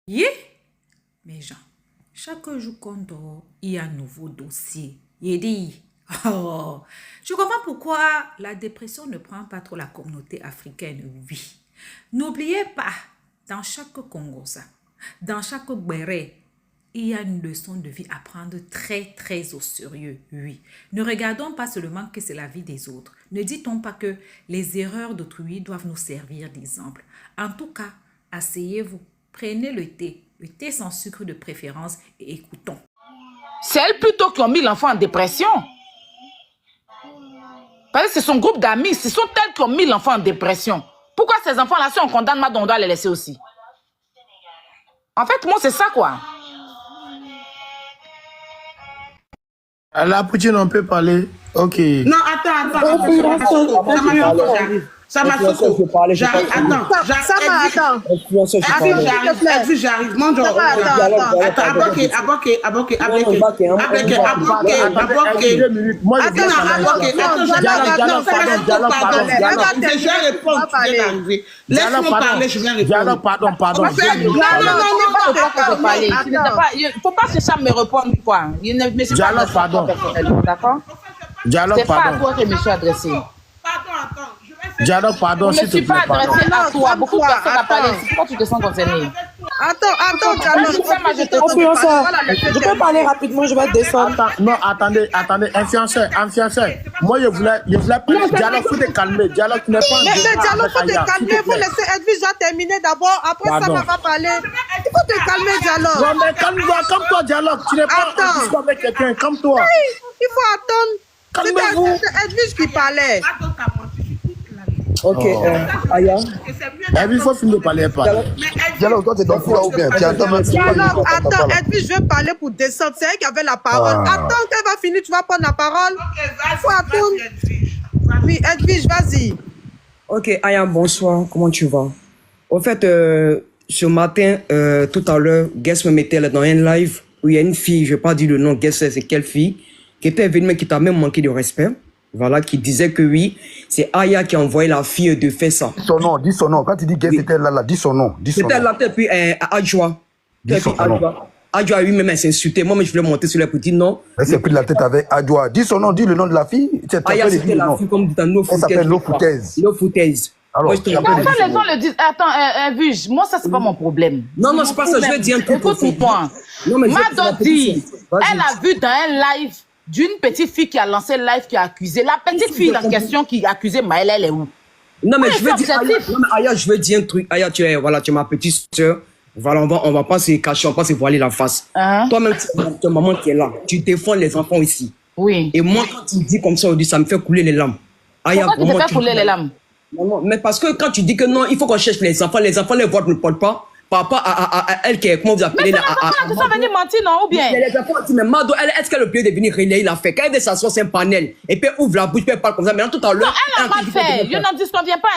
Yeah, mes gens, chaque jour qu'on dort, il y a un nouveau dossier. Il dit, oh, je comprends pourquoi la dépression ne prend pas trop la communauté africaine, oui. N'oubliez pas, dans chaque Congosa, dans chaque Béré, il y a une leçon de vie à prendre très, très au sérieux, oui. Ne regardons pas seulement que c'est la vie des autres. Ne dit-on pas que les erreurs d'autrui doivent nous servir d'exemple. En tout cas, asseyez-vous, prenez le thé sans sucre de préférence et écoutons. C'est elle plutôt qui ont mis l'enfant en dépression. Parce que c'est son groupe d'amis, ce sont elles qui ont mis l'enfant en dépression. Pourquoi ces enfants-là, si on condamne Mado, on doit les laisser aussi? En fait, moi, c'est ça, quoi. La Poutine, on peut parler. Ok. Non, attends. Ça m'a sauté. J'arrive. Attends. J'arrive. Mon Dieu. Laisse-moi parler, je viens répondre. Pardon. Non. Faut pas chercher à me répondre, quoi. Dialogue, pardon. D'accord? C'est pas à toi que je me suis adressé. Attends. Dialogue, pardon, Je ne suis pas adressé à toi. Beaucoup de personnes ont parlé. Pourquoi tu te sens concerné? Attends, Dialogue. Je peux parler rapidement, je vais descendre. Non, attendez, influenceur. Moi, je voulais parler. Dialogue, faut te calmer. Dialogue, tu n'es pas Mais Dialogue, faut te calmer. Vous laissez Edwige terminer d'abord. Après, ça va parler. Il faut te calmer, Dialogue. Non, mais calme-toi, Dialogue. Tu n'es pas en discussion avec quelqu'un, comme toi. Il faut attendre. Calmez-vous. C'est Edwige qui parlait. Ok, Aya. Il faut finir de parler. Dialogue, toi, t'es dans le ou bien? Dialogue, attends, Edwige veut parler pour descendre. C'est elle qui avait la parole. Attends qu'elle va finir, tu vas prendre la parole. Il faut attendre. Oui, Edwige, vas-y. Ok, Aya, bonsoir, comment tu vas? Au fait, ce matin, tout à l'heure, Guess me mettait là dans un live où il y a une fille, je ne vais pas dire le nom, Guess c'est quelle fille, qui était venue, mais qui t'a même manqué de respect. Voilà, qui disait que oui, c'est Aya qui a envoyé la fille de faire ça. Dis son nom. Quand tu dis Guess c'était là, dis son nom. C'était là, puis Adjoa. Adjoa lui-même, elle s'est insultée. Moi, je voulais monter sur la petite, non. Elle s'est pris la tête avec Adjoa. Dis son nom, dis le nom de la fille. Aya, c'était la fille comme dans nos elle s'appelle No Foutaise. No Foutaise. Alors, les gens le disent. Attends, Vuge, moi, ça, c'est pas mon problème. Non, c'est pas ça. Je veux dire un truc. Écoute-moi. Mado dit, elle a vu dans un live d'une petite fille qui a lancé le live qui a accusé. La petite fille en question qui a accusé Maëlle, elle est où? Non, mais je veux dire, Aya, je veux dire un truc. Aya, tu es ma petite soeur. Voilà, on va pas se cacher, on va pas se voiler la face. Toi-même, tu maman qui est là. Tu défends les enfants ici. Oui. Et moi, quand tu dis comme ça, ça me fait couler les larmes. Aya, pourquoi tu te fais couler les larmes? Non, mais parce que quand tu dis que non, il faut qu'on cherche les enfants les voix ne portent pas. Par rapport à elle qui est, comment vous appelez là? Mais c'est les enfants qui sont venus mentir, non? Ou bien? Les enfants disent, mais Mado, est-ce qu'elle a oublié de venir relayer la fait? Quand elle s'assoit sur un panel, et puis ouvre la bouche, puis elle parle comme ça. Maintenant, tout à l'heure. Non, elle a mal fait. Je n'en disconviens pas.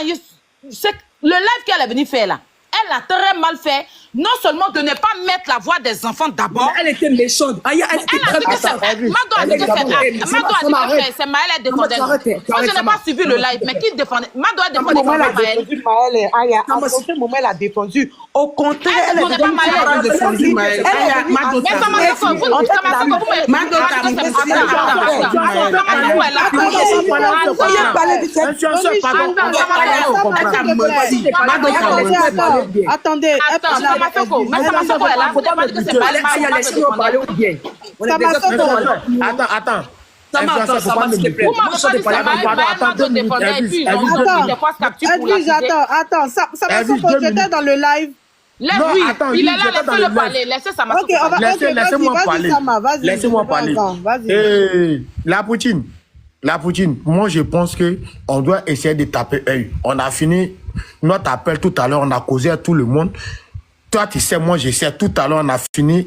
C'est le live qu'elle est venue faire là. Elle a très mal fait. Non seulement de ne pas mettre la voix des enfants d'abord. Elle était méchante. Aya, elle était très méchante. Mado a dit que c'est Maëlle qui défendait. Moi, je n'ai pas suivi le live, mais qui défendait? Mado a défendu Maëlle. Aya, à aucun moment, elle a défendu. Au contraire, elle a défendu Maëlle. Mais ça m'a fait que vous Mado, attendez, Attends. Attends, j'étais dans le live. Il est là, laissez-le parler. Laissez-moi parler. La Poutine, moi je pense que on doit essayer de taper œil. On a fini notre appel tout à l'heure, on a causé à tout le monde. Toi tu sais, moi je sais, tout à l'heure on a fini.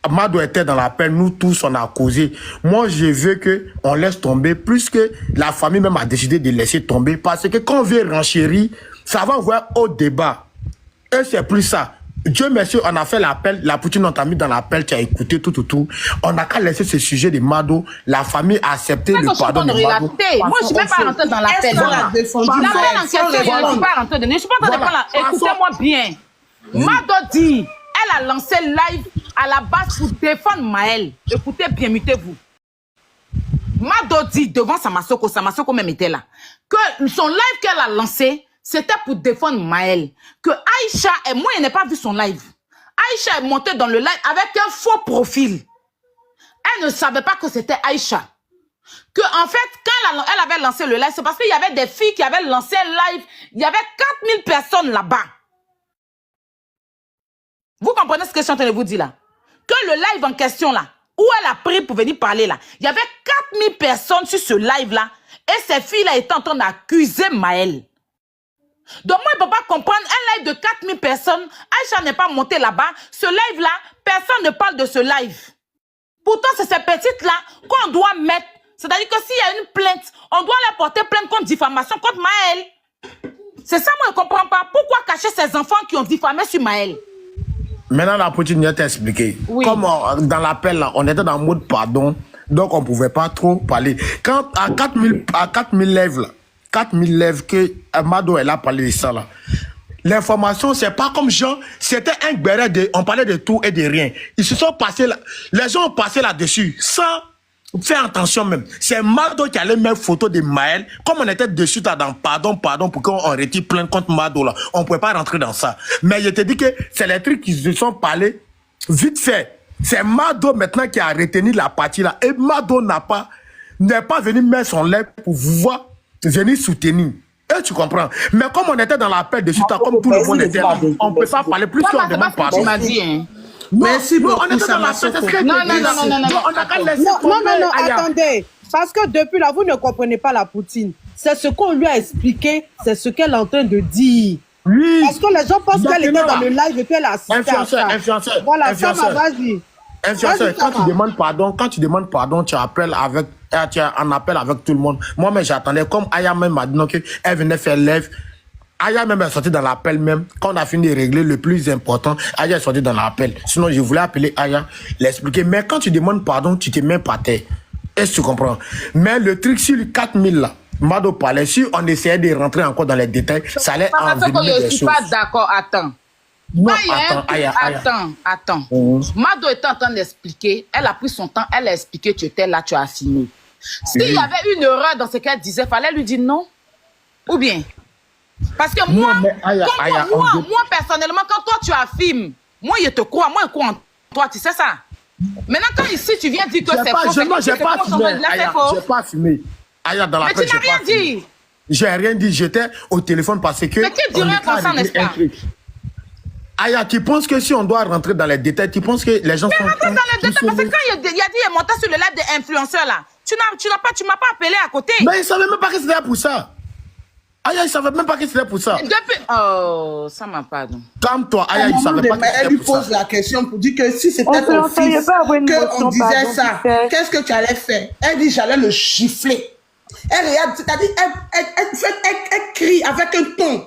Mado était dans l'appel, nous tous on a causé. Moi je veux que on laisse tomber, plus que la famille même a décidé de laisser tomber, parce que quand on vient renchérir, ça va voir au débat. Et c'est plus ça. Dieu merci, on a fait l'appel, la Poutine on t'a mis dans l'appel, tu as écouté tout. On n'a qu'à laisser ce sujet de Mado, la famille a accepté le pardon de Mado. Moi je ne suis même pas rentré dans l'appel. La même en question, je ne suis pas rentré dedans. Je ne suis pas en train de parler. Écoutez-moi bien. Mado dit, elle a lancé live à la base pour défendre Maël. Écoutez bien, mutez-vous. Mado dit devant Samasoko même était là, que son live qu'elle a lancé, c'était pour défendre Maël. Que Aïcha, et moi, je n'ai pas vu son live. Aïcha est montée dans le live avec un faux profil. Elle ne savait pas que c'était Aïcha. Que en fait, quand elle avait lancé le live, c'est parce qu'il y avait des filles qui avaient lancé un live. Il y avait 4000 personnes là-bas. Vous comprenez ce que je suis en train de vous dire là? Que le live en question là, où elle a pris pour venir parler là, il y avait 4000 personnes sur ce live là, et ces filles-là étaient en train d'accuser Maël. Donc moi, je ne peux pas comprendre un live de 4000 personnes, Aïcha n'est pas montée là-bas, ce live là, personne ne parle de ce live. Pourtant, c'est ces petites-là qu'on doit mettre. C'est-à-dire que s'il y a une plainte, on doit leur porter plainte contre diffamation, contre Maël. C'est ça, moi, je ne comprends pas. Pourquoi cacher ces enfants qui ont diffamé sur Maël? Maintenant, la petite vient t'expliquer. Oui. Comme dans l'appel, là, on était dans le mode pardon, donc on ne pouvait pas trop parler. Quand à 4000 lèvres, là, 4000 lèvres que Mado elle a parlé de ça, là. L'information, c'est pas comme genre, c'était un béret de, on parlait de tout et de rien. Ils se sont passés là, les gens ont passé là-dessus, sans faire attention même. C'est Mado qui allait mettre photo de Maël. Comme on était dessus, là, dans pardon, pour qu'on retire plainte contre Mado, là. On pouvait pas rentrer dans ça. Mais je te dis que c'est les trucs qui se sont parlé vite fait. C'est Mado maintenant qui a retenu la partie là. Et Mado n'est pas venu mettre son lèvre pour pouvoir venir soutenir. Et tu comprends. Mais comme on était dans la paix dessus, comme tout le monde était là, on ne peut pas parler plus qu'on demande pardon. Tu m'as dit, hein. Merci beaucoup. On était dans la paix. Non, attendez. Parce que depuis là, vous ne comprenez pas la Poutine. C'est ce qu'on lui a expliqué, c'est ce qu'elle est en train de dire. Oui. Parce que les gens pensent qu'elle était dans le live et puis elle a assisté à ça. Influenceur. Voilà, ça va, vas-y. Influenceur, quand tu demandes pardon, tu appelles avec, tu as un appel avec tout le monde. Moi-même, j'attendais, comme Aya même m'a dit qu'elle venait faire live. Aya même est sortie dans l'appel même. Quand on a fini de régler le plus important, Aya est sortie dans l'appel. Sinon, je voulais appeler Aya, l'expliquer. Mais quand tu demandes pardon, tu te mets par terre. Est-ce que tu comprends? Mais le truc sur les 4000 là, Mado parlait, si on essayait de rentrer encore dans les détails, ça allait envenimer des choses. Je suis pas d'accord, attends. Non, attends. Mado était en train d'expliquer, elle a pris son temps, elle a expliqué, tu étais là, tu as fini. S'il y avait une erreur dans ce qu'elle disait, fallait lui dire non. Ou bien? Parce que moi, moi personnellement, quand toi tu affirmes, moi je te crois, moi je crois en toi, tu sais ça. Maintenant, quand ici tu viens dire que c'est faux, j'ai pas fumé. Aya, dans la mais tu n'as rien dit. J'ai rien dit, j'étais au téléphone parce que... Mais qui dirait comme ça, n'est-ce pas? Aya, tu penses que si on doit rentrer dans les détails, tu penses que les gens sont... Mais rentrer dans les détails, parce que quand il a dit, il est monté sur le live des influenceurs là, tu m'as pas appelé à côté. Mais il savait même pas que c'était pour ça. Aya, il savait même pas que c'était pour ça. Depuis... Oh, ça m'a pas dit. Calme-toi, Aya, il savait pas que c'était pour ça. Elle lui pose la question pour dire que si c'était ton fils, qu'on disait ça, qu'est-ce que tu allais faire? Elle dit, j'allais le gifler. Elle regarde, c'est-à-dire, elle crie avec un ton.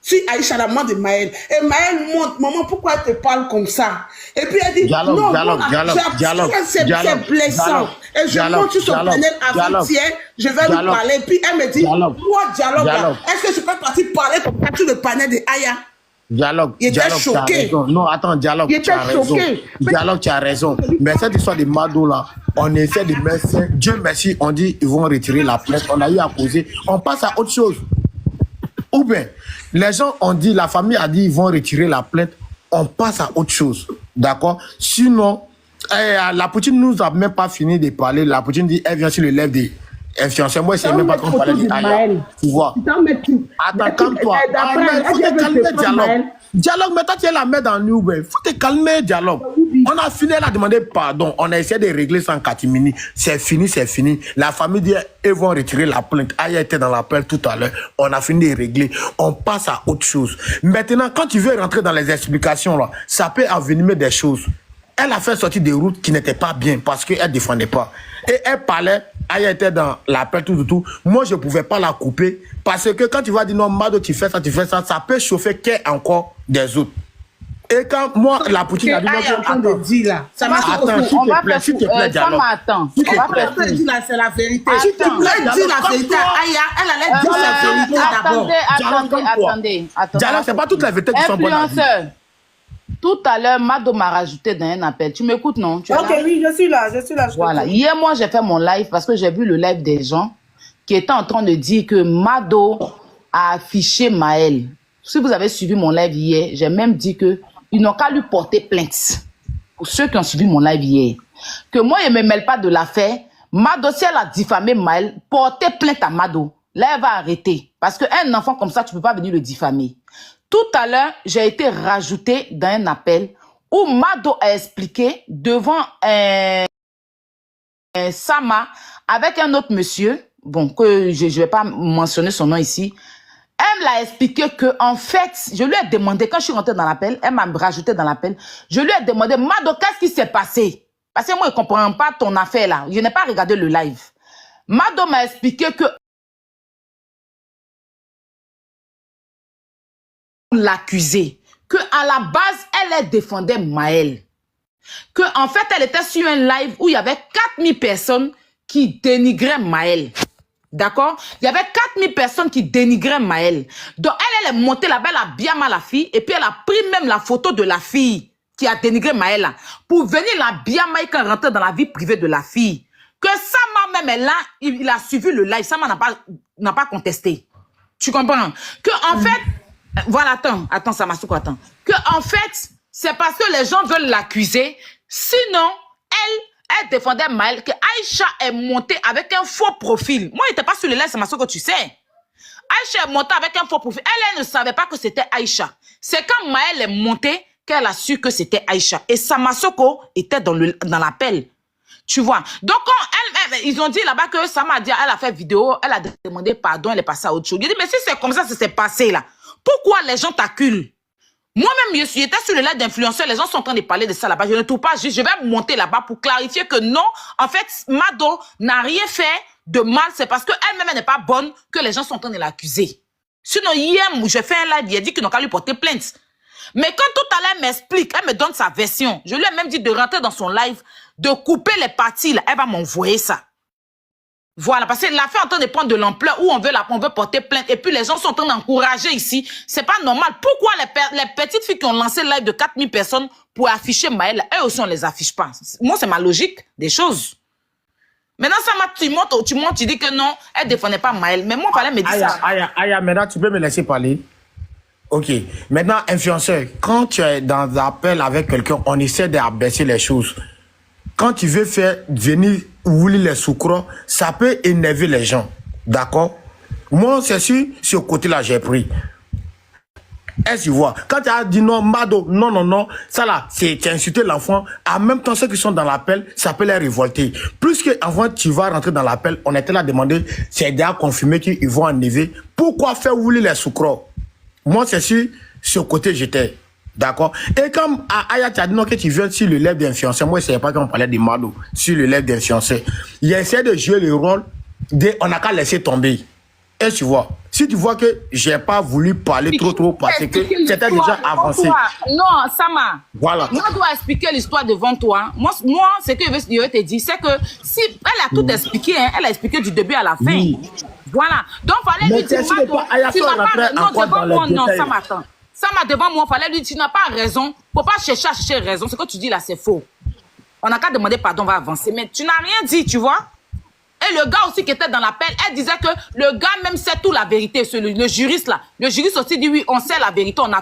Si Aïcha la main de Maël. Et Maël monte, maman, pourquoi elle te parle comme ça? Et puis elle dit, dialogue, c'est blessant. Et je monte sur son panel avant-hier, je vais lui parler. Et puis elle me dit, quoi dialogue? Est-ce que je peux partir parler comme ça sur le panel de Aya? Dialogue. Il était choqué. Non, attends, dialogue. Il était choqué. Dialogue, tu as raison. Mais cette histoire de Mado là, on essaie de mettre. Dieu merci, on dit ils vont retirer la plainte. On a eu à causer. On passe à autre chose. Ou bien, les gens ont dit, la famille a dit ils vont retirer la plainte. On passe à autre chose. D'accord? Sinon, la Poutine nous a même pas fini de parler. La Poutine dit elle vient sur le lèvre des influenceurs. Moi, c'est même pas qu'on parlait de Aya. Tu vois. Attends, calme-toi. Il faut te calmer, dialogue. Dialogue, mais toi, tu es la mère dans nous. Il faut te calmer, dialogue. On a fini, elle a demandé pardon. On a essayé de régler sans catimini. C'est fini, c'est fini. La famille dit, ils vont retirer la plainte. Aya était dans l'appel tout à l'heure. On a fini de régler. On passe à autre chose. Maintenant, quand tu veux rentrer dans les explications, là, ça peut envenimer des choses. Elle a fait sortir des routes qui n'étaient pas bien parce qu'elle ne défendait pas. Et elle parlait, Aya était dans l'appel, tout. Moi, je ne pouvais pas la couper parce que quand tu vas dire non, Mado, tu fais ça, ça peut chauffer qu'elle encore des autres. Et quand moi, la Poutine a dit non, attends, ça m'a s'il te plaît, dialogue. Attends, c'est la vérité. S'il te plaît, dis la vérité. Aya, elle allait dire la vérité d'abord. Attendez. Dialogue, c'est pas toute la vérité qui sont bonnes. Tout à l'heure, Mado m'a rajouté dans un appel. Tu m'écoutes, non? Tu es Ok, là? oui, je suis là. Voilà. Hier, moi, j'ai fait mon live parce que j'ai vu le live des gens qui étaient en train de dire que Mado a affiché Maël. Si vous avez suivi mon live hier, j'ai même dit que ils n'ont qu'à lui porter plainte. Pour ceux qui ont suivi mon live hier. Que moi, je ne me mêle pas de l'affaire. Mado, si elle a diffamé Maël, portez plainte à Mado. Là, elle va arrêter. Parce qu'un enfant comme ça, tu ne peux pas venir le diffamer. Tout à l'heure, j'ai été rajouté dans un appel où Mado a expliqué devant Sama avec un autre monsieur, bon, que je ne vais pas mentionner son nom ici. Elle l'a expliqué que, en fait, je lui ai demandé, quand je suis rentrée dans l'appel, elle m'a rajouté dans l'appel, je lui ai demandé, Mado, qu'est-ce qui s'est passé? Parce que moi, je ne comprends pas ton affaire là. Je n'ai pas regardé le live. Mado m'a expliqué que l'accusé, que à la base, elle défendait Maël. Que en fait, elle était sur un live où il y avait 4000 personnes qui dénigraient Maël. D'accord? Il y avait 4000 personnes qui dénigraient Maël. Donc, elle est montée là-bas, elle a bien mal la fille, et puis elle a pris même la photo de la fille qui a dénigré Maël là, pour venir la bien mal quand rentrer dans la vie privée de la fille. Que Sama même est là, il a suivi le live, Sama n'a pas contesté. Tu comprends? Que en fait, voilà, attends, Samasouko, attends. Que en fait, c'est parce que les gens veulent l'accuser. Sinon, elle défendait Maël, que Aïcha est montée avec un faux profil. Moi, il n'était pas sur le live, Samasouko, tu sais. Aïcha est montée avec un faux profil. Elle ne savait pas que c'était Aïcha. C'est quand Maël est montée qu'elle a su que c'était Aïcha. Et Samasouko était dans l'appel. Tu vois. Donc, quand ils ont dit là-bas que Sama a dit, elle a fait vidéo, elle a demandé pardon, elle est passée à autre chose. Je dis, mais si c'est comme ça s'est passé là, pourquoi les gens t'acculent? Moi-même, j'étais sur le live d'influenceurs, les gens sont en train de parler de ça là-bas. Je ne trouve pas juste, je vais monter là-bas pour clarifier que non, en fait, Mado n'a rien fait de mal, c'est parce qu'elle-même n'est pas bonne que les gens sont en train de l'accuser. Sinon, hier, j'ai fait un live, il a dit qu'ils n'ont qu'à lui porter plainte. Mais quand tout à l'heure elle m'explique, elle me donne sa version, je lui ai même dit de rentrer dans son live, de couper les parties, là, elle va m'envoyer ça. Voilà, parce que l'affaire est en train de prendre de l'ampleur où on veut porter plainte. Et puis les gens sont en train d'encourager ici. C'est pas normal. Pourquoi les petites filles qui ont lancé le live de 4000 personnes pour afficher Maël, elles aussi on les affiche pas. Moi, c'est ma logique des choses. Maintenant, ça tu montes, tu dis que non, elle défendait pas Maël. Mais moi, il fallait me dire ça. Aya, maintenant, tu peux me laisser parler? Ok. Maintenant, influenceur, quand tu es dans un appel avec quelqu'un, on essaie d'abaisser les choses. Quand tu veux faire venir rouler les sucres, ça peut énerver les gens. D'accord? Moi, c'est sûr, ce côté-là, j'ai pris. Est-ce que tu vois? Quand tu as dit non, Mado, non, ça là, c'est insulter l'enfant. En même temps, ceux qui sont dans l'appel, ça peut les révolter. Plus qu'avant, tu vas rentrer dans l'appel, on était là à demander, c'est déjà confirmé qu'ils vont enlever. Pourquoi faire rouler les sucres? Moi, c'est sûr, ce côté, j'étais. D'accord? Et comme Aya, tu as dit non, que tu viens sur le live d'influenceur, moi, je ne savais pas qu'on parlait de Mado sur le live d'influenceur. Il a essayé de jouer le rôle de on n'a qu'à laisser tomber. Et tu vois, si tu vois que je n'ai pas voulu parler trop parce que c'était déjà avancé. Non, Sama. Voilà. Moi, je dois expliquer l'histoire devant toi. Moi, ce que je vais te dire, c'est que si elle a tout expliqué, hein, elle a expliqué du début à la fin. Oui. Voilà. Donc, il fallait lui dire, tu n'as pas non, devant moi, non, Sama, attends. Sama, devant moi, il fallait lui dire, tu n'as pas raison. Il ne faut pas chercher raison. Ce que tu dis là, c'est faux. On n'a qu'à demander pardon, on va avancer. Mais tu n'as rien dit, tu vois. Et le gars aussi qui était dans l'appel, elle disait que le gars même sait tout la vérité. Le juriste là, le juriste aussi dit oui, on sait la vérité, on a